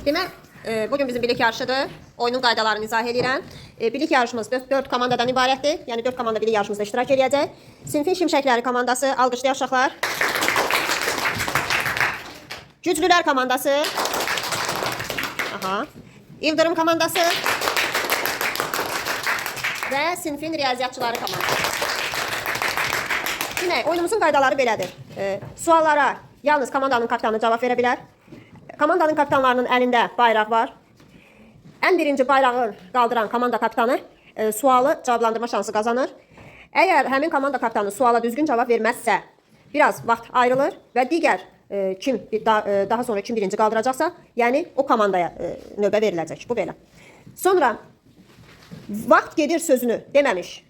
Demək, bugün bizim bilik yarışıdır. Oyunun qaydalarını izah edirəm. Bilik yarışımız 4 komandadan ibarətdir. Yəni 4 komanda bilik yarışımızda iştirak edəcək. Sinfin Şimşəkləri komandası, alqışlayaq uşaqlar. Güclülər komandası. Aha. İldırım komandası. Və sinfin riyaziyyatçıları komandası. Demək, oyunumuzun qaydaları belədir. Suallara yalnız komandanın kapitanı cavab verə bilər. Komandanın kapitanlarının əlində bayraq var. Ən birinci bayrağı qaldıran komanda kapitanı sualı cavablandırma şansı qazanır. Əgər həmin komanda kapitanı suala düzgün cavab verməzsə, biraz vaxt ayrılır və digər daha sonra kim birinci qaldıracaqsa, yəni o komandaya növbə veriləcək. Bu belə. Sonra vaxt gedir sözünü deməmiş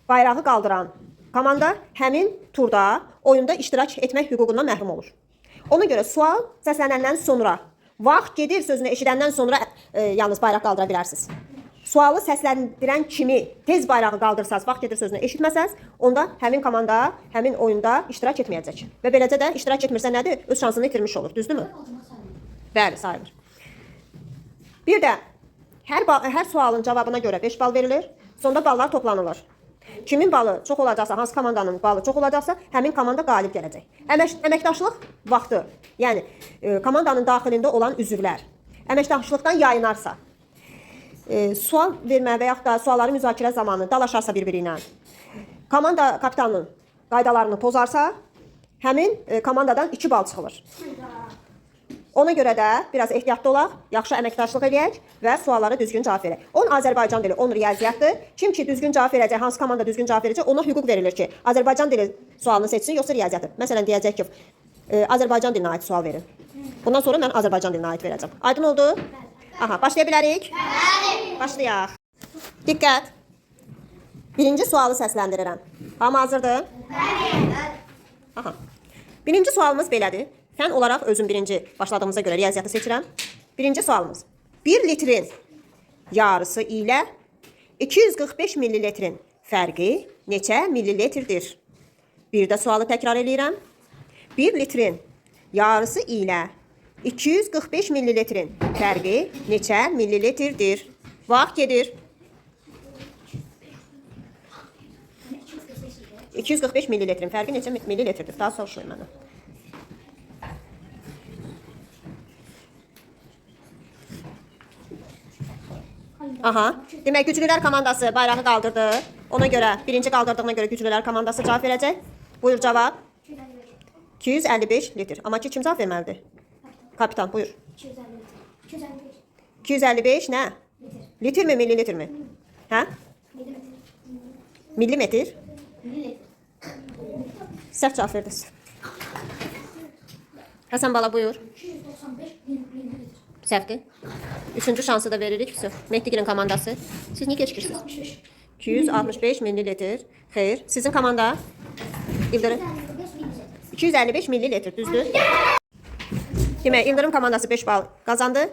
bayrağı qaldıran komanda həmin turda oyunda iştirak etmək hüququndan məhrum olur. Ona görə sual səslənəndən sonra, vaxt gedir sözünü eşidəndən sonra yalnız bayraq qaldıra bilərsiniz. Sualı səsləndirən kimi tez bayrağı qaldırsaz, vaxt gedir sözünü eşitməsəz, onda həmin komanda, həmin oyunda iştirak etməyəcək. Və beləcə də iştirak etmirsə nədir? Öz şansını itirmiş olur, düzdürmü? Bəli, sayılır. Bir də hər sualın cavabına görə 5 bal verilir, sonda ballar toplanılır. Kimin balı çox olacaqsa, hansı komandanın balı çox olacaqsa, həmin komanda qalib gələcək. Əməkdaşlıq vaxtı, yəni komandanın daxilində olan üzvlər əməkdaşlıqdan yayınarsa, sual vermə və yaxud da sualları müzakirə zamanı dalaşarsa bir-biri ilə, komanda kapitanının qaydalarını pozarsa, həmin komandadan 2 bal çıxılır. Ona görə də biraz ehtiyatlı olaq, yaxşı əməkdaşlıq edək və suallara düzgün cavab verək. 10 Azərbaycan dili, 10 riyaziyyatdır. Kim ki düzgün cavab verəcək, hansı komanda düzgün cavab verəcək, ona hüquq verilir ki, Azərbaycan dili sualını seçsin, yoxsa riyaziyyatı. Məsələn, deyəcək ki, Azərbaycan dilinə aid sual verin. Bundan sonra mən Azərbaycan dilinə aid verəcəm. Aydın oldu? Aha, başlaya bilərik? Bəli. Başlayaq. Diqqət. Birinci sualı səsləndirirəm. Hamı hazırdır? Bəli. Aha. Birinci sualımız belədir. Fen olaraq özüm birinci başladığımıza görə riyaziyyatı seçirəm. Birinci sualımız. 1 litrin yarısı ilə 245 millilitrin fərqi neçə millilitrdir? Bir də sualı təkrar edirəm. 1 litrin yarısı ilə 245 millilitrin fərqi neçə millilitrdir? Vaxt gedir. 245 millilitrin fərqi neçə millilitrdir? Daha soruşlayın mənə. Aha. Demək, güclülər komandası bayrağı qaldırdı. Ona görə, birinci qaldırdığına görə güclülər komandası cavab verəcək. Buyur cavab. 255 litr. Amma ki, kim cavab verməlidir? Kapitan, buyur. 255 nə? Litr mi, millilitr mi? Hə? Millimetr? Səhv cavab verdiniz. Həsən bala, buyur. 295 millilitr. Səhvdir. Üçüncü şansı da veririk. Mehdigirin komandası. Siz niyə keçirsiniz? 265 millilitr. Xeyr. Sizin komanda? İldırım. 255 millilitr. Düzdür. Demək, İldırım komandası 5 bal qazandı.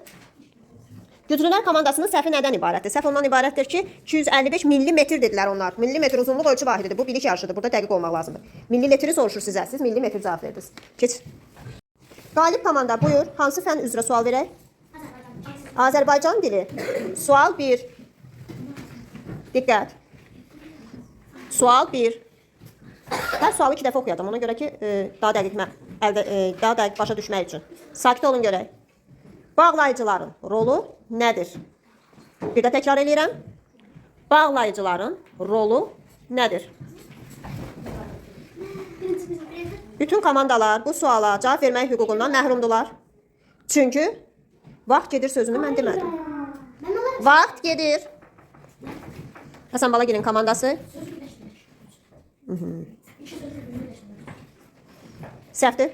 Güclülər komandasının səhvi nədən ibarətdir? Səhv ondan ibarətdir ki, 255 millimetr dedilər onlar. Millimetr uzunluq ölçü vahididir. Bu bilik yarışıdır. Burada dəqiq olmaq lazımdır. Millilitri soruşur sizə. Siz millimetr cavab verdiniz. Keç. Qalib komanda, buyur. Hansı fən üzrə sual verək? Azərbaycan dili. Sual 1. Diqqət. Sual 1. Hər sualı 2 dəfə oxuyacam. Ona görə ki, daha dəqiq başa düşmək üçün. Sakit olun görək. Bağlayıcıların rolu nədir? Bir də təkrar edirəm. Bağlayıcıların rolu nədir? Bütün komandalar bu suala cavab vermək hüququndan məhrumdular. Çünki vaxt gedir sözünü mən demədim. Vaxt gedir. Həsən Balagilin komandası. Səhvdir.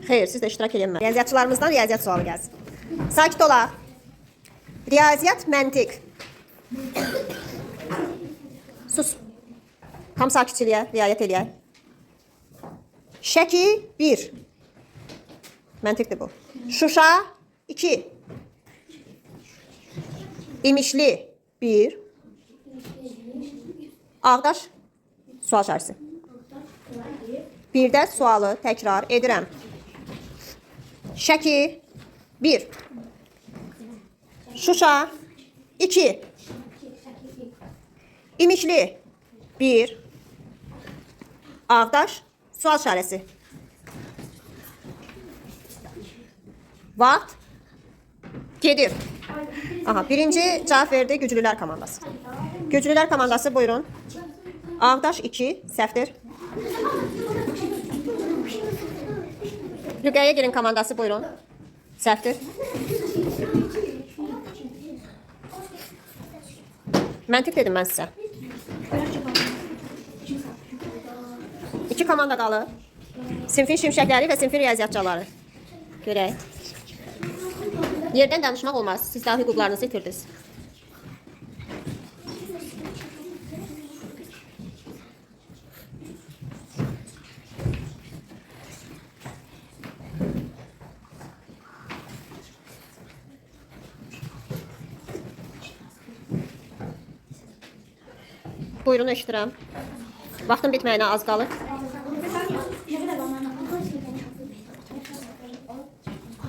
Xeyr, siz də iştirak edin. Riyaziyyatçılarımızdan riyaziyyat sualı gəlsin. Sakit olaq. Riyaziyyat, məntiq. Sus. Tam sakitçiliyə riayət eləyək. Şəki 1. Məntiqdir bu. Şuşa 2. İmişli 1. Ağdaş sual şərsi. Bir də sualı təkrar edirəm. Şəki 1. Şuşa 2. İmişli 1. Ağdaş sual işarəsi. Vaxt gedir. Aha, birinci cavab verdi Güclülər komandası. Güclülər komandası buyurun. Ağdaş 2 səhvdir. Rüqəyə girin komandası buyurun. Səhvdir. Məntiq dedim mən sizə. 2 komanda qalır. Sinfin şimşəkləri və sinfin riyaziyyatçıları. Görək. Yerdən danışmaq olmaz. Siz daha hüquqlarınızı itirdiniz. Buyurun, eşidirəm. Vaxtın bitməyinə az qalır.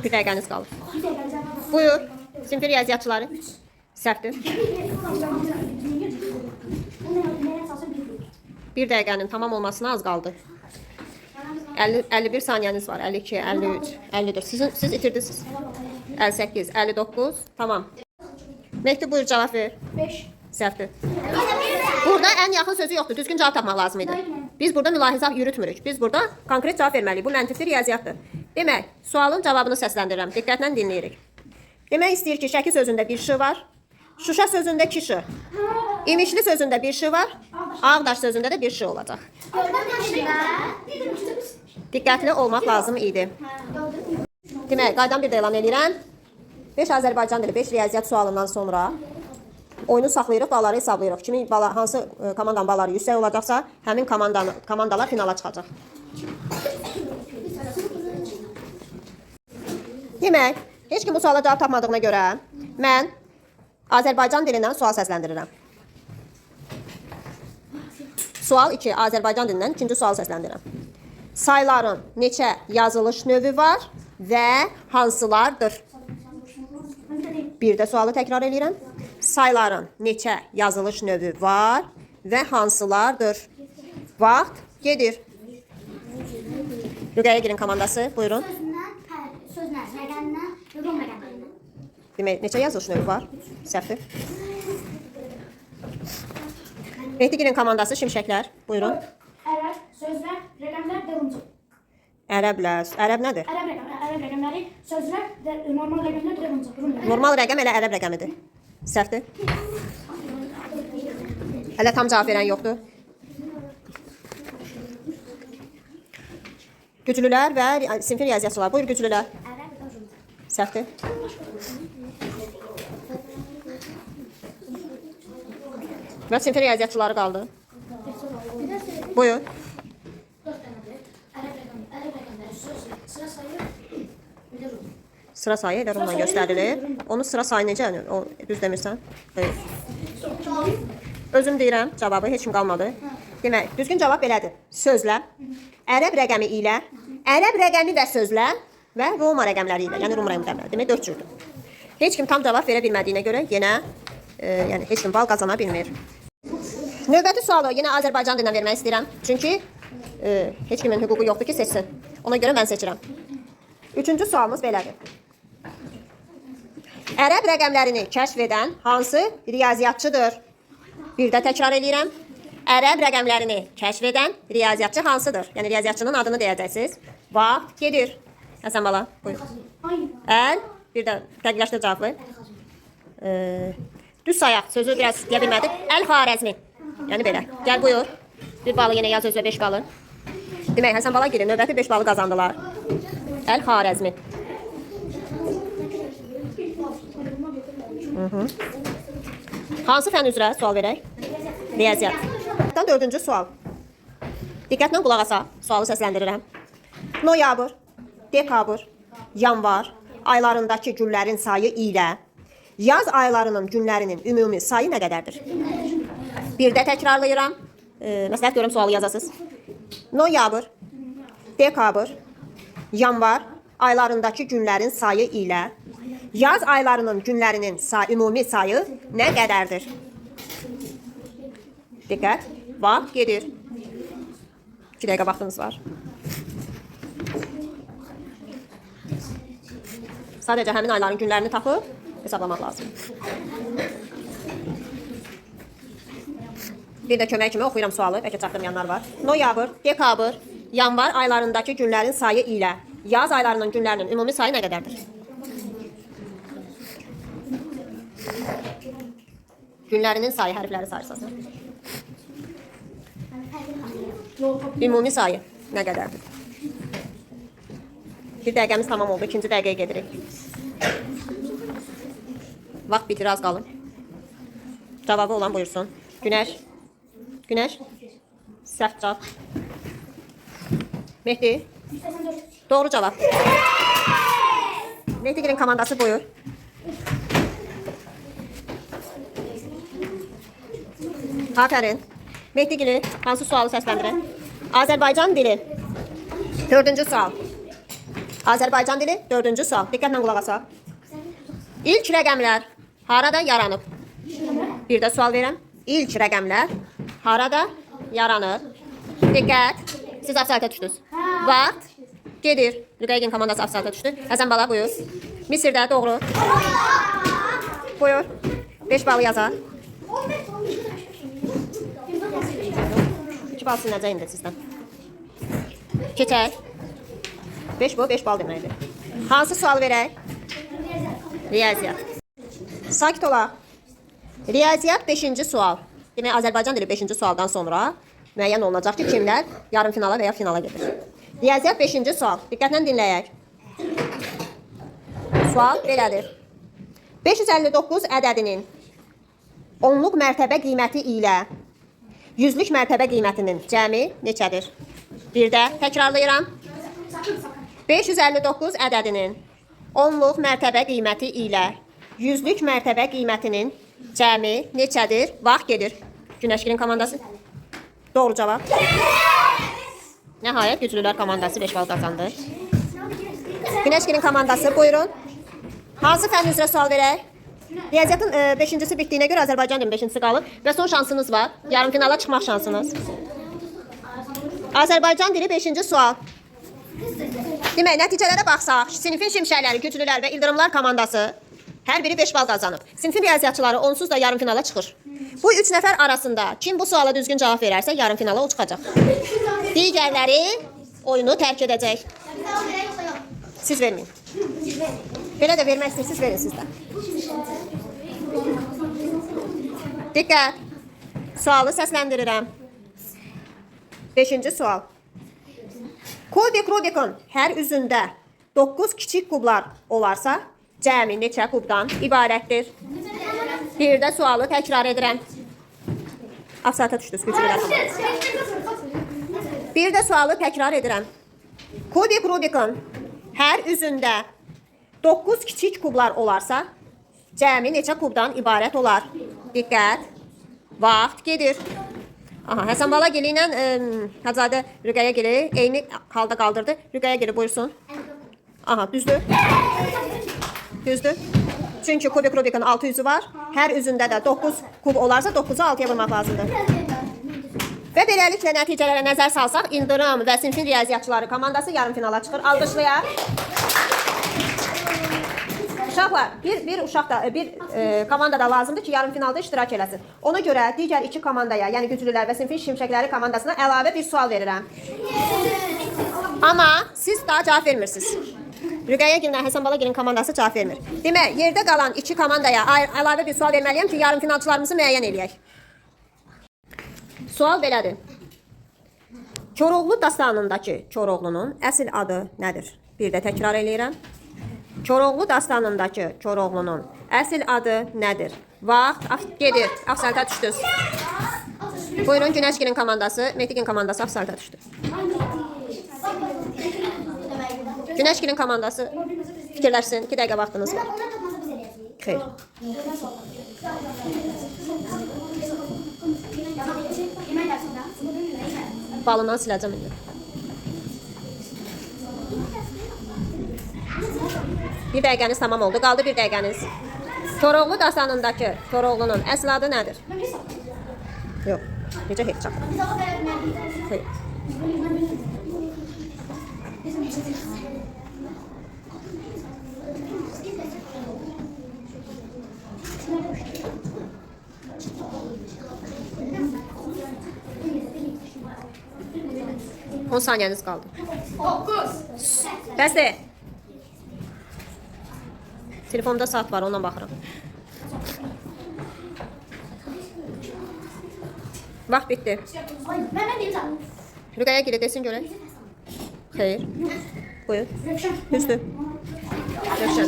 Bir dəqiqəniz qalır. Buyur, sinfi riyaziyyatçıları. Səhvdir. Bir dəqiqənin tamam olmasına az qaldı. 51 saniyəniz var. 52, 53, 54. Siz itirdiniz. 58, 59. Tamam. Mehdi buyur, cavab ver. 5. Səhvdir. Burada ən yaxın sözü yoxdur. Düzgün cavab tapmaq lazım idi. Biz burada mülahizə yürütmürük. Biz burada konkret cavab verməliyik. Bu məntiqli riyaziyyatdır. Demək, sualın cavabını səsləndirirəm. Diqqətlə dinləyirik. Demək istəyir ki, Şəki sözündə bir ş var. Şuşa sözündə 2 ş. İmişli sözündə bir ş var. Ağdaş sözündə də bir ş olacaq. Diqqətli olmaq lazım idi. Demək, qaydan bir də elan edirəm. 5 Azərbaycan dili, 5 riyaziyyat sualından sonra oyunu saxlayırıq, balları hesablayırıq. Kimin hansı komandanın balları yüksək olacaqsa, həmin komandalar finala çıxacaq. Demək, heç kim bu suala cavab tapmadığına görə mən Azərbaycan dilindən sual səsləndirirəm. Sual 2. Azərbaycan dilindən ikinci sual səsləndirirəm. Sayların neçə yazılış növü var və hansılardır? Bir də sualı təkrar edirəm. Sayların neçə yazılış növü var və hansılardır? Vaxt gedir. Rüqəyə girin komandası. Buyurun. Sözlər, rəqəmlər, rəqəm rəqəmlər. Demək, neçə yazılış növü var? Səhvdir. Mehdi girin komandası. Şimşəklər. Buyurun. Ərəb, sözlər, rəqəmlər, dırıncı. Ərəb nədir? Ərəb rəqəmləri, sözlər, normal rəqəmlər, dırıncı. Normal rəqəm elə ərəb rəqəmidir. Səhvdir. Hələ tam cavab verən yoxdur. Güclülər və sinfi riyaziyyatçılar. Buyur, güclülər. Səhvdir. Və sinfi riyaziyyatçıları qaldı. Buyur. Sıra sayı ilə rumla göstərilir. Onu sıra sayı necə? Düz demirsən? Özüm deyirəm cavabı, heç kim qalmadı. Demək, düzgün cavab belədir. Sözlə, ərəb rəqəmi ilə, ərəb rəqəmi və sözlə və Roma rəqəmləri ilə, yəni Rum rəqəmləri. Demək, 4 cürdür. Heç kim tam cavab verə bilmədiyinə görə yenə yəni heç kim bal qazana bilmir. Növbəti sualı yenə Azərbaycan dilindən vermək istəyirəm. Çünki heç kimin hüququ yoxdur ki, seçsin. Ona görə mən seçirəm. Üçüncü sualımız belədir. Ərəb rəqəmlərini kəşf edən hansı riyaziyyatçıdır? Bir də təkrar edirəm. Ərəb rəqəmlərini kəşf edən riyaziyyatçı hansıdır? Yəni riyaziyyatçının adını deyəcəksiniz. Vaxt gedir. Həsən bala, buyur. Bir də dəqiqləşdir cavabı. Düz sayaq, sözü biraz deyə bilmədik. Əl-Xarəzmi. Yəni belə. Gəl buyur. Bir balı yenə yaz özü 5 balı. Demək, Həsən bala girin. Növbəti 5 balı qazandılar. Əl-Xarəzmi. Hansı fən üzrə sual verək? Riyaziyyat. 4-cü sual. Diqqətlə qulaq asa, sualı səsləndirirəm. Noyabr, dekabr, yanvar aylarındakı günlərin sayı ilə yaz aylarının günlərinin ümumi sayı nə qədərdir? Bir də təkrarlayıram. Məsləhət görürəm sualı yazasınız. Noyabr, dekabr, yanvar aylarındakı günlərin sayı ilə Yaz aylarının günlərinin ümumi sayı nə qədərdir? Diqqət. Vaxt gedir. 2 dəqiqə vaxtınız var. Sadəcə həmin ayların günlərini tapıb hesablamaq lazım. Bir də kömək kimi oxuyuram sualı, bəlkə çatdırmayanlar var. Noyabr, dekabr, yanvar aylarındakı günlərin sayı ilə yaz aylarının günlərinin ümumi sayı nə qədərdir? Günlərinin sayı, hərfləri sayırsası. Ümumi sayı nə qədərdir? Bir dəqiqəmiz tamam oldu, ikinci dəqiqəyə gedirik. Vaxt bitir, az qalın. Cavabı olan buyursun. Günəş. Günəş. Səhv cavab. Mehdi. Doğru cavab. Mehdigilin komandası buyur. Aferin. Mehdigili hansı sualı səsləndirir? Azərbaycan dili. 4-cü sual. Azərbaycan dili 4-cü sual. Diqqətlə qulaq asaq. İlk rəqəmlər harada yaranıb? Bir də sual verirəm. İlk rəqəmlər harada yaranır? Diqqət. Siz afsayta düşdünüz. Vaxt gedir. Rüqəygin komandası afsayta düşdü. Həsən bala buyur. Misirdə doğru. Buyur. 5 balı yazar. 2 bal silinəcək indi sizdən. Keçək. 5 bu, 5 bal deməkdir. Hansı sual verək? Riyaziyyat. Sakit olaq. Riyaziyyat 5-ci sual. Demək, Azərbaycan dili 5-ci sualdan sonra müəyyən olunacaq ki, kimlər yarım finala və ya finala gedir. Riyaziyyat 5-ci sual. Diqqətlə dinləyək. Sual belədir. 559 ədədinin onluq mərtəbə qiyməti ilə yüzlük mərtəbə qiymətinin cəmi neçədir? Bir də təkrarlayıram. 559 ədədinin onluq mərtəbə qiyməti ilə yüzlük mərtəbə qiymətinin cəmi neçədir? Vaxt gedir. Günəşgilin komandası. Doğru cavab. Nəhayət güclülər komandası 5 bal qazandı. Günəşgilin komandası buyurun. Hansı fənn üzrə sual verək? Riyaziyyatın 5-cisi bitdiyinə görə Azərbaycan dilinin 5-cisi qalıb və son şansınız var. Yarım finala çıxmaq şansınız. Azərbaycan dili 5-ci sual. Demək, nəticələrə baxsaq, sinifin şimşəkləri, güclülər və ildırımlar komandası hər biri 5 bal qazanıb. Sinifin riyaziyyatçıları onsuz da yarım finala çıxır. Bu 3 nəfər arasında kim bu suala düzgün cavab verərsə yarım finala o çıxacaq. Digərləri oyunu tərk edəcək. Siz verməyin. Belə də vermək istəyirsiniz, verin siz də. Diqqət. Sualı səsləndirirəm. 5-ci sual. Kubik Rubik'in hər üzündə 9 kiçik kublar olarsa, cəmi neçə kubdan ibarətdir? Bir də sualı təkrar edirəm. Afsata düşdünüz, güclülər. Bir də sualı təkrar edirəm. Kubik Rubik'in hər üzündə 9 kiçik kublar olarsa, cəmi neçə kubdan ibarət olar? Diqqət. Vaxt gedir. Aha, Həsən Bala Gili ilə Həzadə Rüqəyə Gili eyni halda qaldırdı. Rüqəyə Gili buyursun. Aha, düzdür. Düzdür. Çünki kubik Rubik'in 6 üzü var. Hər üzündə də 9 kub olarsa 9'u 6'ya vurmaq lazımdır. Və beləliklə nəticələrə nəzər salsaq, İldırım və sinfin riyaziyyatçıları komandası yarım finala çıxır. Alqışlayaq. Uşaqlar, bir uşaq da, bir komanda da lazımdır ki, yarım finalda iştirak eləsin. Ona görə digər 2 komandaya, yəni güclülər və sinfin şimşəkləri komandasına əlavə bir sual verirəm. Amma siz daha cavab vermirsiniz. Rüqəyə Gillə, Həsən Bala Gilin komandası cavab vermir. Demək, yerdə qalan 2 komandaya əlavə bir sual verməliyəm ki, yarım finalçılarımızı müəyyən eləyək. Sual belədir. Koroğlu dastanındakı Koroğlunun əsl adı nədir? Bir də təkrar eləyirəm. Koroğlu dastanındakı Koroğlunun əsl adı nədir? Vaxt gedir. Afsalta düşdünüz. Buyurun, Günəşgilin komandası, Mehdigin komandası afsalta düşdü. Günəşgilin komandası fikirləşsin. 2 dəqiqə vaxtınız var. Xeyr. Balından siləcəm indi. Bir dəqiqəniz tamam oldu. Qaldı bir dəqiqəniz. Koroğlu dastanındakı Koroğlunun əsl adı nədir? Ben bir saniye. Yox. Necə heç çatır? Bir daha vermem. Xeyr. On saniyəniz qaldı. 9. Bəsdir. Telefonda saat var, ondan baxıram. Vaxt bitdi. Ben diyeyim sana. Rüqəyə gilə desin görək. Xeyr. Buyur. Rövşen. Düzdür. Rövşən.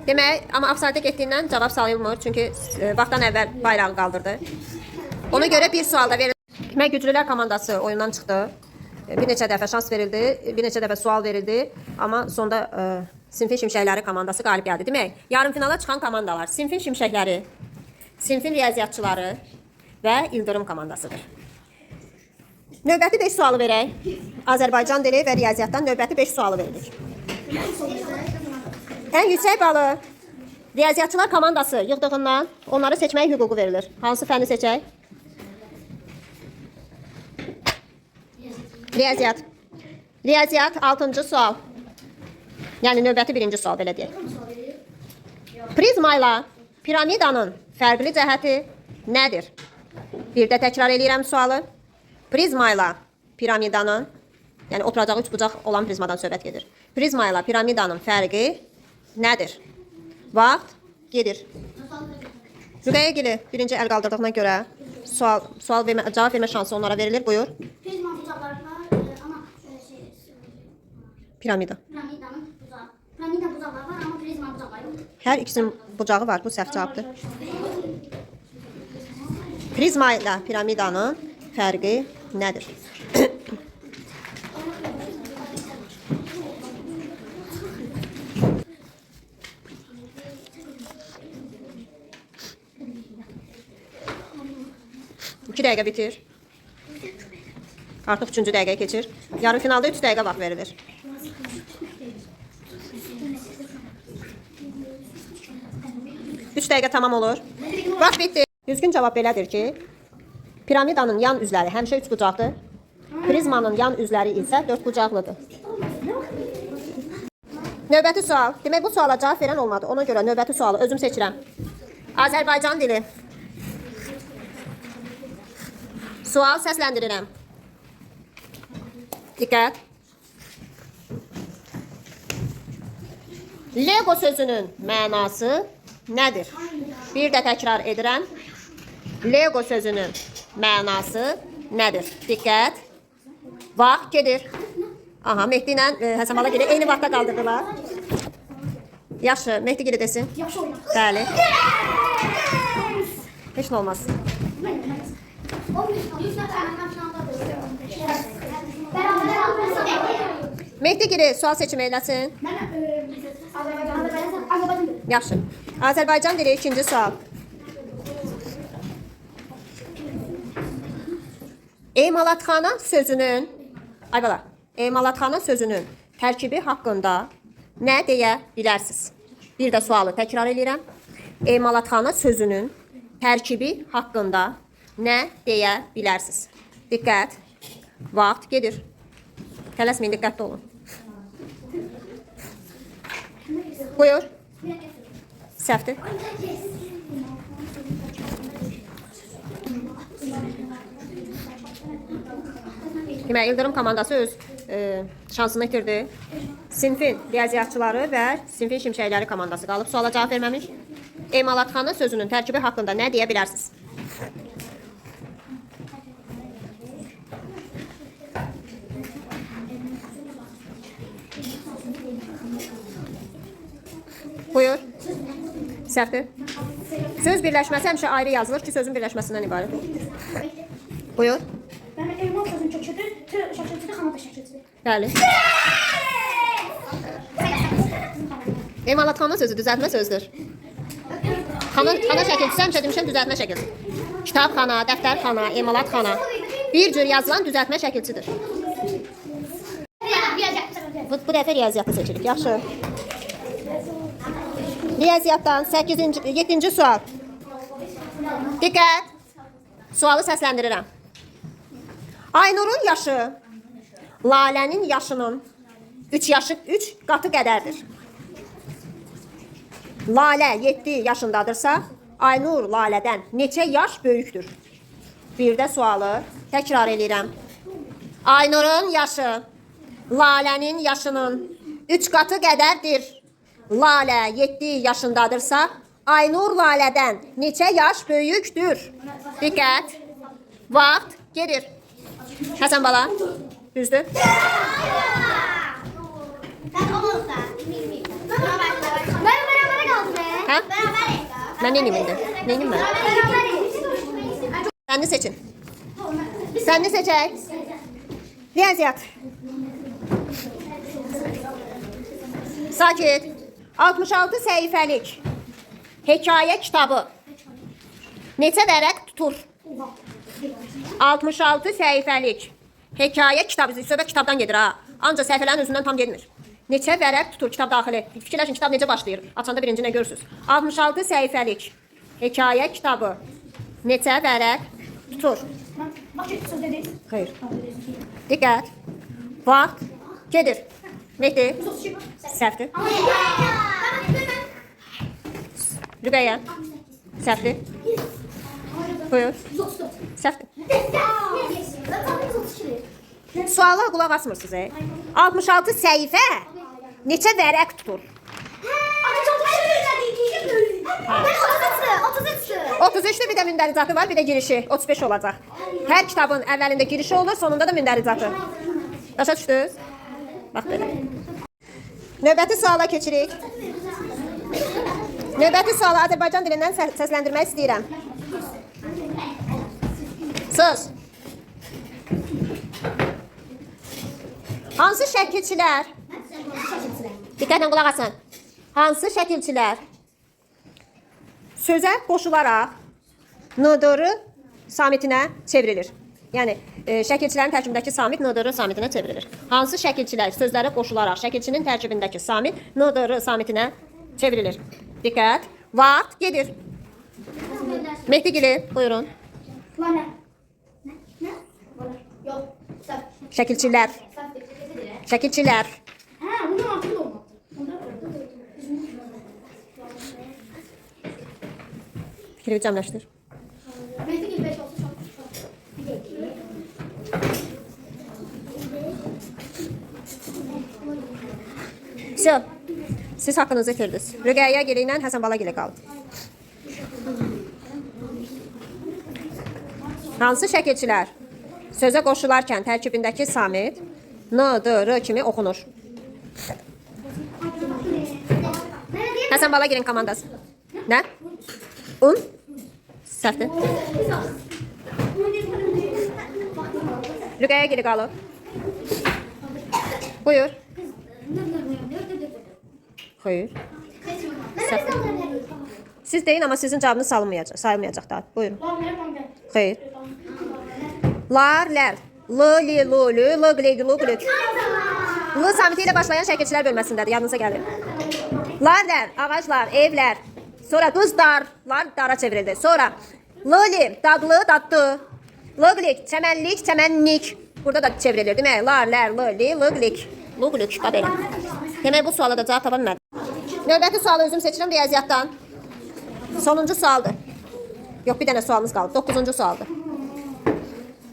Demək, amma ofsayda getdiyindən cavab sayılmır. Çünki vaxtdan əvvəl bayrağı qaldırdı. Ona görə bir sual da verildi. Demək, Güclülər komandası oyundan çıxdı. Bir neçə dəfə şans verildi, bir neçə dəfə sual verildi. Amma sonda Sinfin Şimşəkləri komandası qalib gəldi. Demək, yarım finala çıxan komandalar Sinfin Şimşəkləri, Sinfin Riyaziyyatçıları və İldırım komandasıdır. Növbəti 5 sualı verək. Azərbaycan dili və riyaziyyatdan növbəti 5 sualı veririk. Ən yüksək balı riyaziyyatçılar komandası yığdığından onları seçmək hüququ verilir. Hansı fəni seçək? Riyaziyyat. Riyaziyyat 6-cı sual. Yəni növbəti 1-ci sual belə deyək. Prizma ilə piramidanın fərqli cəhəti nədir? Bir də təkrar edirəm sualı. Prizma ilə piramidanın, yəni oturacağı 3 bucaq olan prizmadan söhbət gedir. Prizma ilə piramidanın fərqi nədir? Vaxt gedir. Rüqəyə Gili birinci əl qaldırdığına görə cavab vermə şansı onlara verilir. Buyur. Prizma bucaqları var ama Piramida. piramidanın bucağı. Piramida bucaqları var ama prizma bucaqları yok. Hər ikisinin bucağı var. Bu səhv cavabdır. Prizma ilə piramidanın fərqi nədir? İki dəqiqə bitir. Artıq 3-cü dəqiqəyə keçir. Yarım finalda 3 dəqiqə vaxt verilir. Üç dəqiqə tamam olur. Vaxt bitdi. Düzgün cavab belədir ki, piramidanın yan üzləri həmişə 3 bucaqdır. Prizmanın yan üzləri isə 4 bucaqlıdır. Növbəti sual. Demək, bu suala cavab verən olmadı. Ona görə növbəti sualı özüm seçirəm. Azərbaycan dili. Sual səsləndirirəm. Diqqət. Lego sözünün mənası nədir? Bir də təkrar edirəm. Lego sözünün mənası nədir? Diqqət. Vaxt gedir. Aha, Mehdi ilə Həsən Bala Gili eyni vaxtda qaldırdılar. Yaxşı, Mehdi Gili desin. Yaxşı oynar. Bəli. Heç nə olmaz. Mehdi Gili sual seçimi eləsin. Yaxşı. Azərbaycan dili 2-ci sual. Emalatxana sözünün emalatxana sözünün tərkibi haqqında nə deyə bilərsiniz? Bir də sualı təkrar edirəm. Emalatxana sözünün tərkibi haqqında nə deyə bilərsiniz? Diqqət. Vaxt gedir. Tələsməyin, diqqətli olun. Buyur. Səhvdir. Demək, İldırım komandası öz şansını itirdi. Sinfin riyaziyyatçıları və Sinfin Şimşəkləri komandası qalıb. Suala cavab verməmiş. Emalatxana sözünün tərkibi haqqında nə deyə bilərsiniz? Buyur. Səhvdir. Söz birləşməsi həmişə ayrı yazılır ki, sözün birləşməsindən ibarət olur. Buyur. Ben elma sözünü çəkirdi, şəkilçidir, xana da şəkilçidir. Bəli. Emalatxana sözü düzəltmə sözdür. Xana şəkilçisi həmişə demişəm düzəltmə şəkilçisi. Kitabxana, dəftərxana, emalatxana bir cür yazılan düzəltmə şəkilçidir. Bu dəfə riyaziyyatı seçirik. Yaxşı. Riyaziyyatdan 7-ci sual. Diqqət. Sualı səsləndirirəm. Aynurun yaşı Lalənin yaşının 3 qatı qədərdir. Lalə 7 yaşındadırsa, Aynur Lalədən neçə yaş böyükdür? Bir də sualı təkrar edirəm. Aynurun yaşı Lalənin yaşının 3 qatı qədərdir. Lalə 7 yaşındadırsa, Aynur Lalədən neçə yaş böyükdür? Diqqət. Vaxt gedir. Həsən bala, düzdür? Hə? Mən neyim indi? Neyim mən? Səni seçin. Səni seçək. Riyaziyyat. Sakit. 66 səhifəlik hekayə kitabı neçə vərəq tutur? 66 səhifəlik hekayə kitabı, söhbət kitabdan gedir ha. Ancaq səhifələrin özündən tam gedmir. Neçə vərəq tutur kitab daxili? Fikirləşin, kitab necə başlayır? Açanda birinci nə görürsünüz? 66 səhifəlik hekayə kitabı neçə vərəq tutur? Xeyr. Diqqət. Vaxt gedir. Mehdi. Səhvdir. Rüqəyyə. Səhvdir. Buyur. Səhvdir. Suala qulaq asmırsınız. 66 səhifə neçə vərəq tutur? 33'lü bir də mündəricatı var, bir də girişi. 35 olacaq. Hər kitabın əvvəlində girişi olur, sonunda da mündəricatı. Başa düşdünüz? Bax belə. Növbəti suala keçirik. Növbəti suala Azərbaycan dilindən səsləndirmək istəyirəm. Söz. Hansı şəkilçilər? Diqqətlə qulaq asın. Hansı şəkilçilər sözə qoşularaq NDR samitinə çevrilir? Yəni, şəkilçilərin tərkibindəki samit NDR samitinə çevrilir. Hansı şəkilçilər sözlərə qoşularaq şəkilçinin tərkibindəki samit NDR samitinə çevrilir? Diqqət. Vaxt gedir. Mehdigili, buyurun. Şəkilçilər. Şəkilçilər. Fikri cəmləşdir. Siz haqqınızı itirdiniz. Rüqəyyə Gili ilə Həsən Bala Gili qaldı. Hansı şəkilçilər sözə qoşularkən tərkibindəki samit NDR kimi oxunur? Həsən Bala Gilin komandası. Nə? Un? Səhvdir. Rüqəyyə Gili qalıb. Buyur. Xeyr. Səhvdir. Siz deyin, amma sizin cavabınız sayılmayacaq da. Buyurun. Xeyr. Lar, lər. L, li, lu, lü, l, qli, lu, qlük. L samiti ilə başlayan şəkilçilər bölməsindədir. Yadınıza gəlir. Lar, lər, ağaclar, evlər. Sonra qızlar, lar dara çevrildi. Sonra lili, dadlı, dadlı. Lığlik, çəmənlik, çəmənlik. Burada da çevrilir, demək. Lar, lər, lili, lığlik. Lığlik, da belə. Demək, bu suala da cavab tapa bilmədim. Növbəti sualı özüm seçirəm riyaziyyatdan. Sonuncu sualdır. Yox, bir dənə sualımız qalıb. 9-cu sualdır.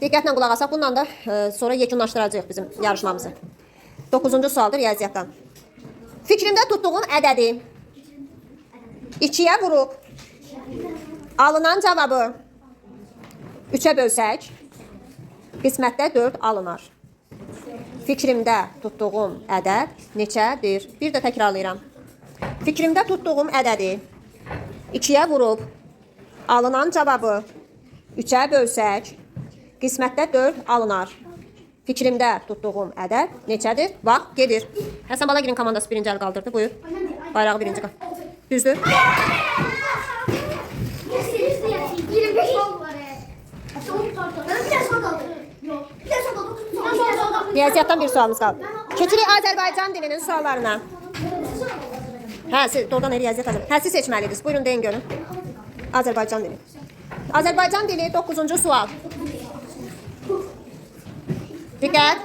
Diqqətlə qulaq asaq. Bununla da sonra yekunlaşdıracağıq bizim yarışmamızı. 9-cu sualdır riyaziyyatdan. Fikrimdə tutduğum ədədi 2-yə vurub alınan cavabı 3-ə bölsək, qismətdə 4 alınar. Fikrimdə tutduğum ədəd neçədir? Bir də təkrarlayıram. Fikrimdə tutduğum ədədi 2-yə vurub alınan cavabı 3-ə bölsək, qismətdə 4 alınar. Fikrimdə tutduğum ədəd neçədir? Vaxt gedir. Həsən Bala Gilin komandası birinci əl qaldırdı. Buyur. Bayrağı birinci qaldırdı. Düzdür. 25 var. Riyaziyyatdan bir sualımız qaldı. Keçirik Azərbaycan dilinin suallarına. Hə, siz doğrudan riyaziyyat hazır. Hə, siz seçməlisiniz. Buyurun deyin görün. Azərbaycan dili. Azərbaycan dili 9-cu sual. Diqqət.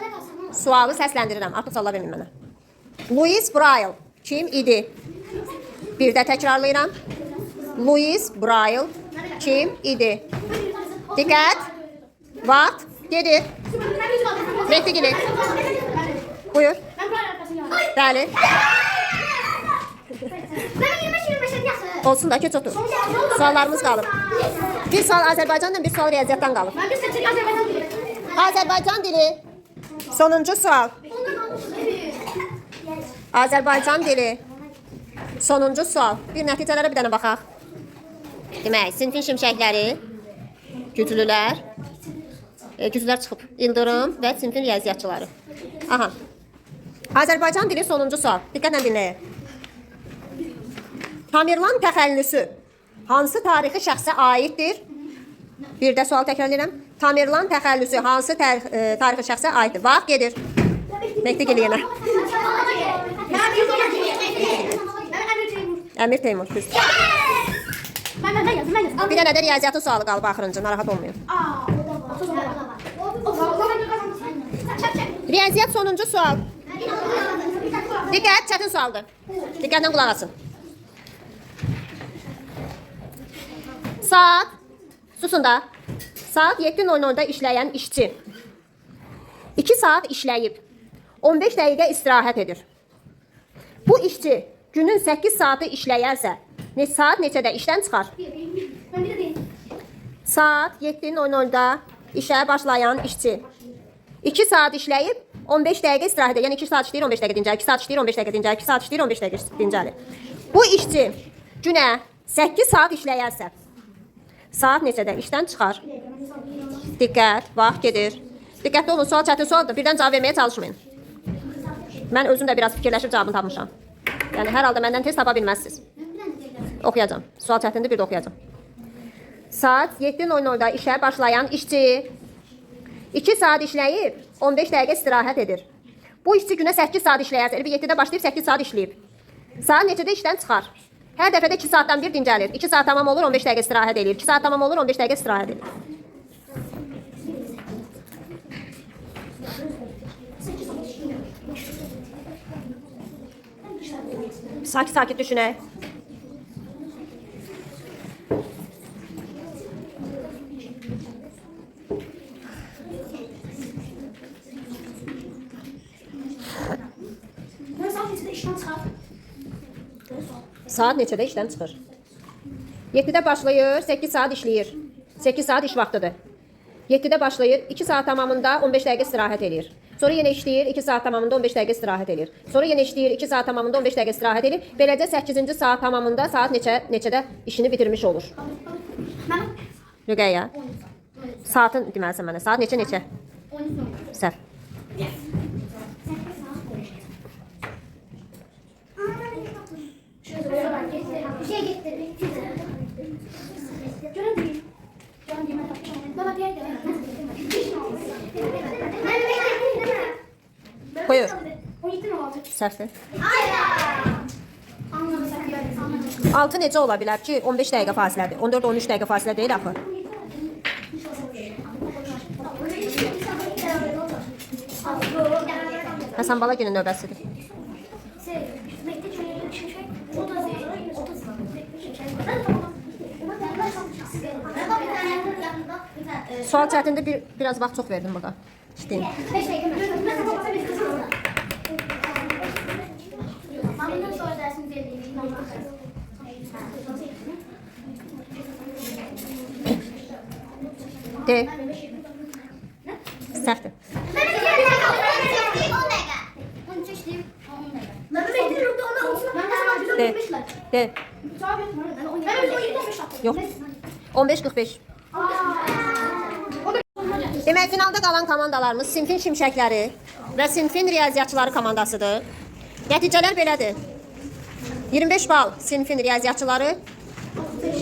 Sualı səsləndirirəm. Artıq salla vermin mənə. Louis Braille kim idi? Bir də təkrarlayıram. Louis Braille kim idi? Diqqət. Vaxt gedir. Mehdi Gili. Buyur. Bəli. Olsun da keç otur. Suallarımız qalıb. Bir sual Azərbaycandan, bir sual riyaziyyatdan qalıb. Azərbaycan dili. Sonuncu sual. Azərbaycan dili. Sonuncu sual. Bir nəticələrə bir dənə baxaq. Demək, sinfin şimşəkləri, güclülər, güclülər çıxıb, ildırım və sinfin riyaziyyatçıları. Aha. Azərbaycan dili sonuncu sual. Diqqətlə dinləyin. Tamerlan təxəllüsü hansı tarixi şəxsə aiddir? Bir də sual təkrarlayıram. Tamerlan təxəllüsü hansı tarixi şəxsə aiddir? Vaxt gedir. Mehdi Gili yenə. Əmir Teymur. Düz. Bir dənə də riyaziyyatın sualı qalıb axırıncı. Narahat olmayın. Riyaziyyat sonuncu sual. Diqqət, çətin sualdır. Diqqətlə qulaq asın. Saat, susun da. Saat 7:00-da işləyən işçi 2 saat işləyib 15 dəqiqə istirahət edir. Bu işçi günün 8 saatı işləyərsə saat neçədə işdən çıxar? Saat 7:00-da işə başlayan işçi 2 saat işləyib 15 dəqiqə istirahət edir. Yəni 2 saat işləyir, 15 dəqiqə dincəlir, 2 saat işləyir, 15 dəqiqə dincəlir, 2 saat işləyir, 15 dəqiqə dincəlir. Bu işçi günə 8 saat işləyərsə saat neçədə işdən çıxar? Diqqət, vaxt gedir. Diqqətli olun, sual çətin sualdır. Birdən cavab verməyə çalışmayın. Mən özüm də biraz fikirləşib cavabını tapmışam. Yəni hər halda məndən tez tapa bilməzsiniz. Oxuyacağım. Sual çətindir, bir də oxuyacağım. Saat 7:00-da işə başlayan işçi 2 saat işləyib 15 dəqiqə istirahət edir. Bu işçi günə 8 saat işləyərsə, 7-də başlayıb 8 saat işləyib. Saat neçədə işdən çıxar? Hər dəfədə 2 saatdan bir dincəlir. 2 saat tamam olur, 15 dəqiqə istirahət edir. 2 saat tamam olur, 15 dəqiqə istirahət edir. Sakit düşünək. Saat neçədə işdən çıxır? 7-də başlayır, 8 saat işləyir. 8 saat iş vaxtıdır. 7-də başlayır, 2 saat tamamında 15 dəqiqə istirahət edir. Sonra yenə işləyir, 2 saat tamamında 15 dəqiqə istirahət edir. Sonra yenə işləyir, 2 saat tamamında 15 dəqiqə istirahət edir. Beləcə 8-ci saat tamamında saat neçədə işini bitirmiş olur? Rüqəyyə. Saatın deməlisən mənə. Saat neçə? Səhv. Buyur. Səhvdir. 6 necə ola bilər ki, 15 dəqiqə fasilədir. 14-13 dəqiqə fasilə deyil axı. Həsən Bala günün növbəsidir. Sual çətindir, biraz vaxt çox verdim burada. İşləyin. De. Səhvdir. De. Yox. 15-45. Demək, finalda qalan komandalarımız sinfin şimşəkləri və sinfin riyaziyyatçıları komandasıdır. Nəticələr belədir. 25 bal sinfin riyaziyyatçıları,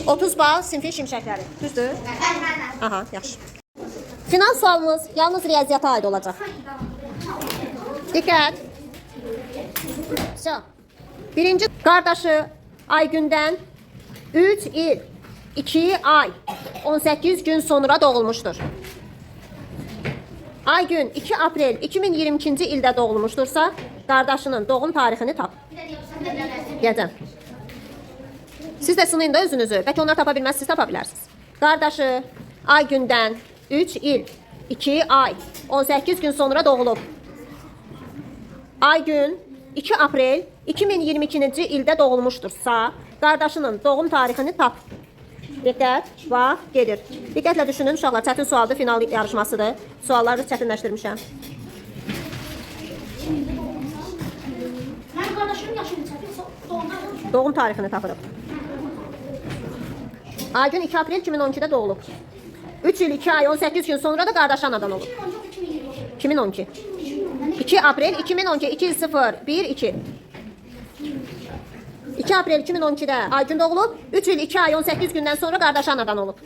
30 bal sinfin şimşəkləri. Düzdür? Aha, yaxşı. Final sualımız yalnız riyaziyyata aid olacaq. Diqqət. Birinci qardaşı Aygündən 3 il, 2 ay, 18 gün sonra doğulmuşdur. Aygün 2 aprel 2022-ci ildə doğulmuşdursa, qardaşının doğum tarixini tap. Gələcəm. Siz də sınayın da özünüzü. Bəlkə onlar tapa bilməz, siz tapa bilərsiniz. Qardaşı Aygündən 3 il, 2 ay, 18 gün sonra doğulub. Aygün 2 aprel 2022-ci ildə doğulmuşdursa, qardaşının doğum tarixini tap. Diqqət, vaxt, gedir. Diqqətlə düşünün, uşaqlar, çətin sualdır, final yarışmasıdır. Sualları çətinləşdirmişəm. Mənim qardaşımın yaşını çəkir, doğumdan. Doğum tarixini tapırıq. Aygün 2 aprel 2012-də doğulub. 3 il, 2 ay, 18 gün sonra da qardaşı anadan olub. 2012. 2 aprel 2012, 2 0, 1, 2. 2 aprel 2012'də Aygün doğulub, 3 il 2 ay 18 gündən sonra qardaşı anadan olub.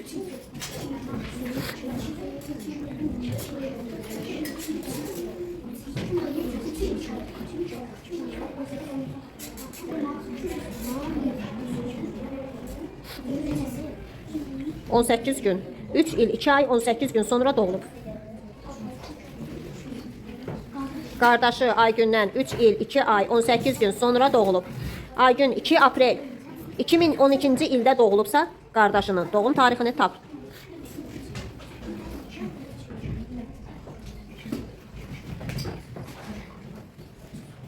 ...18 gün. 3 il 2 ay 18 gün sonra doğulub. Qardaşı Aygündən 3 il 2 ay 18 gün sonra doğulub. Aygün 2 aprel 2012-ci ildə doğulubsa, qardaşının doğum tarixini tap.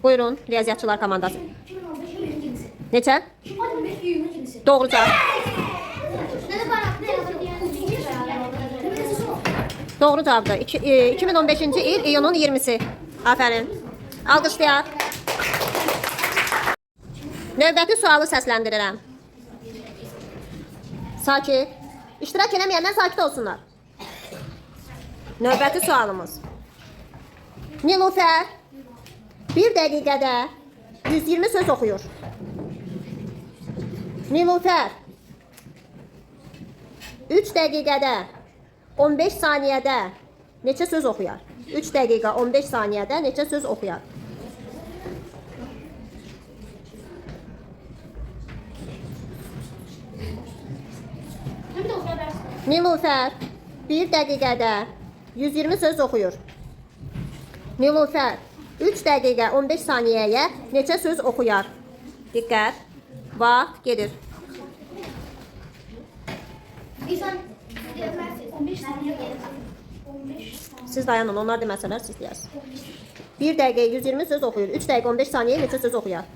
Buyurun, riyaziyyatçılar komandası. 2015 Neçə? 2015 Doğru cavab. Doğru cavabdır. 2015-ci il iyunun 20-si. Aferin. Alqışlayaq. Növbəti sualı səsləndirirəm. Sakit. İştirak eləməyənlər sakit olsunlar. Növbəti sualımız. Nilufər 1 dəqiqədə 120 söz oxuyur. Nilufər 3 dəqiqədə 15 saniyədə neçə söz oxuyar? 3 dəqiqə 15 saniyədə neçə söz oxuyar? Nilufər 1 dəqiqədə 120 söz oxuyur. Nilufər 3 dəqiqə 15 saniyəyə neçə söz oxuyar? Diqqət. Vaxt gedir. 15 saniye. 15 Siz dayanın, onlar deməsələr siz deyərsiniz. 1 dəqiqə 120 söz oxuyur. 3 dəqiqə 15 saniyəyə neçə söz oxuyar?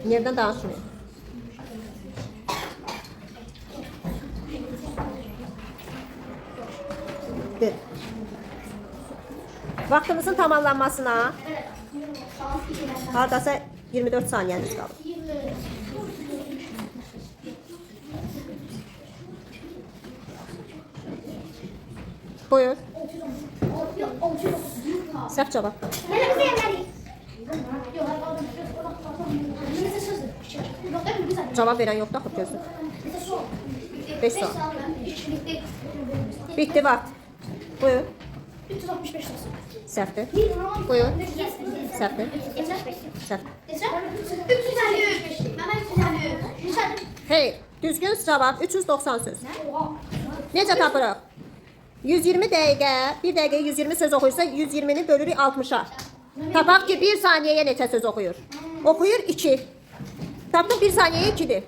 Yerdən danışmayın. Bir. Vaxtımızın tamamlanmasına hardasa 24 saniyəniz qalır. Buyur. Səhv cavab. Cavab verən yoxdur, axı gözlə. 5 saat. Bitti vaxt. Buyur. 365 Səhvdir. Buyur. Səhvdir. Səhv. 353. Hey, düzgün cavab 390 söz. Necə tapırıq? 120 dəqiqə, 1 dəqiqə 120 söz oxuyursa 120-ni bölürük 60-a. Tapaq ki 1 saniyəyə neçə söz oxuyur? Oxuyur 2. Tapdıq 1 saniyəyə 2-dir.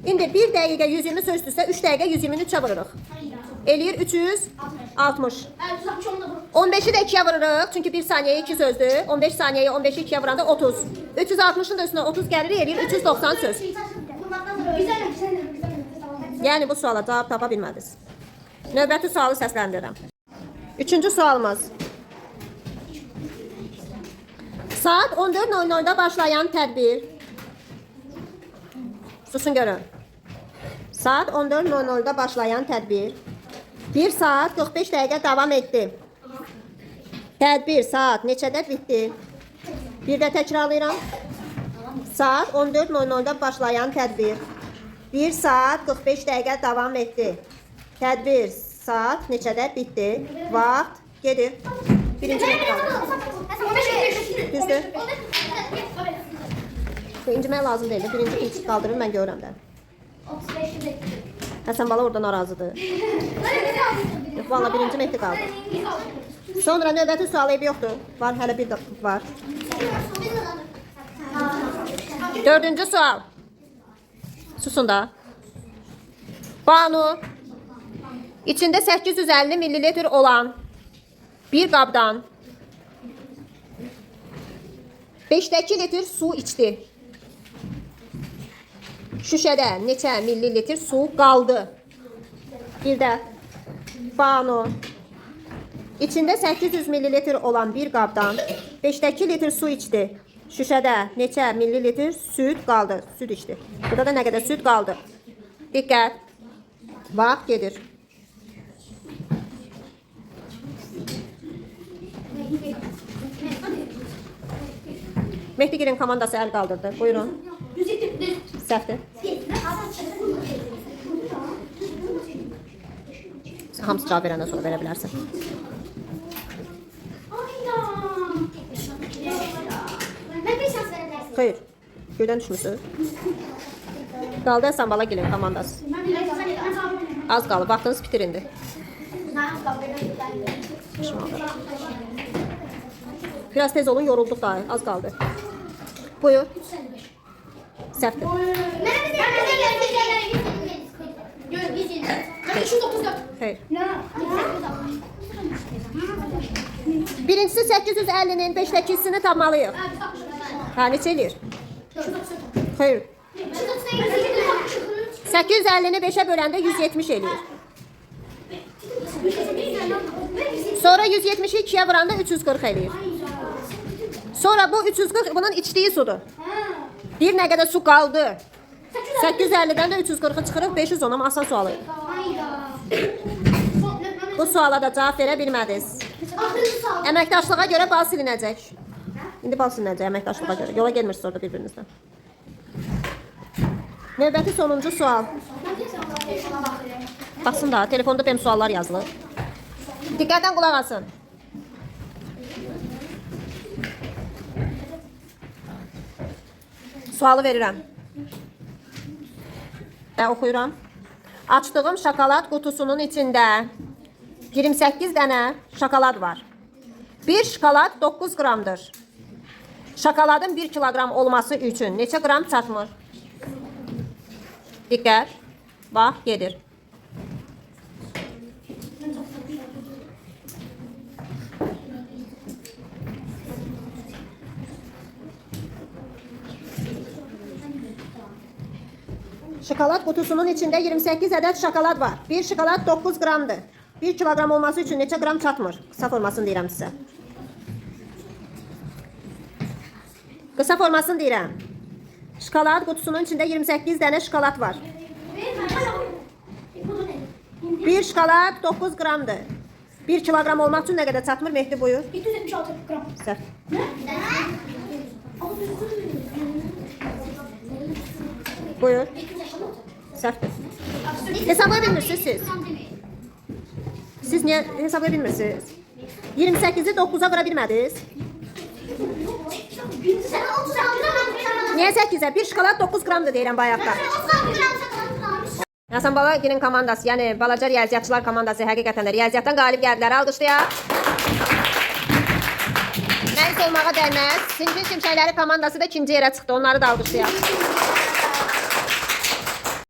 İndi 1 dəqiqə 120 sözdürsə 3 dəqiqə 120-ni 3-ə vırırıq. Eləyir 360. 15-i də 2-yə vırırıq. Çünki 1 saniyəyə 2 sözdür. 15 saniyəyə 15-i 2-yə vuranda 30. 360-ın da üstünə 30 gəlir, eləyir 390 söz. Yəni bu suala cavab tapa bilmədiniz. Növbəti sualı səsləndirirəm. 3-cü sualımız. Saat 14:00-da başlayan tədbir. Susun görün. Saat 14:00-da başlayan tədbir 1 saat 45 dəqiqə davam etdi. Tədbir saat neçədə bitdi? Bir də təkrarlayıram. Saat 14:00-da başlayan tədbir 1 saat 45 dəqiqə davam etdi. Tədbir saat neçədə bitdi? Vaxt gedir. Birinci metr qaldı. Düzdür. İncimək lazım deyil. Birinci metr qaldırın, mən görürəm də. Həsən bala orada narazıdır. Yox, valla birinci metr qaldı. Sonra növbəti sual eybi yoxdur. Var, hələ bir də var. Dördüncü sual. Susun da. Banu, içində 850 millilitr olan bir qabdan 5-2 litr su içdi. Şüşədə neçə millilitr su qaldı? Bir də Banu, içində 800 millilitr olan bir qabdan 5-2 litr su içdi. Şüşədə neçə millilitr süd qaldı? Süd içdi. Burada da nə qədər süd qaldı? Diqqət. Vaxt gedir. Mehdigil'in komandası əl qaldırdı. Buyurun. Səhvdir. Hamısı cavab verəndən sonra verə bilərsən. Xeyr. Göydən düşmüsün. Qaldı Həsən Balagilin komandası. Az qaldı. Vaxtınız bitir indi. Biraz tez olun, yorulduq da. Az qaldı. Buyur. Səhvdir. Xeyr. Birincisi 850'nin 5'tekisini tapmalıyıq. Ha, neçə eləyir? Xeyr. 850'ni 5'e böləndə 170 eləyir. Sonra 170'i 2'ye vuranda 340 eləyir. Sonra bu 340 bunun içdiyi sudur. Bir nə qədər su qaldı? 850'dən də 340'ı çıxırıq, 510 amma asan sualı. Bu suala da cavab verə bilmədiniz. Əməkdaşlığa görə bal silinəcək. İndi bal silinəcək əməkdaşlığa görə. Yola gelmirsiniz orada bir-birinizdən. Növbəti sonuncu sual. Baxsın da, telefonda benim suallar yazılır. Diqqətən qulaq asın. Sualı verirəm. Oxuyuram. Açdığım şokolad qutusunun içində 28 dənə şokolad var. Bir şokolad 9 qramdır. Şokoladın 1 kilogram olması üçün neçə qram çatmır? Diqqət. Bax, gedir. Şokolad qutusunun içində 28 ədəd şokolad var. Bir şokolad 9 qramdır. 1 kilogram olması üçün neçə qram çatmır? Qısa formasını deyirəm sizə. Qısa formasını deyirəm. Şokolad qutusunun içində 28 dənə şokolad var. Bir şokolad 9 qramdır. 1 kilogram olmaq üçün nə qədər çatmır? Mehdi buyur. 776 gram. Səhv. Buyur. Səhvdir. Hesablaya bilmirsiniz siz. Siz niyə hesablaya bilmirsiniz? 28'i 9'a vura bilmədiniz. Niyə 8'e? Bir şokolad 9 qramdır deyirəm bayaqda. Həsən Balagilin komandası, yəni balaca riyaziyyatçılar komandası həqiqətən də riyaziyyatdan qalib gəldilər. Alqışlayaq. Mənis olmağa dəyməz. Sincin Şimşəkləri komandası da ikinci yerə çıxdı. Onları da alqışlayaq.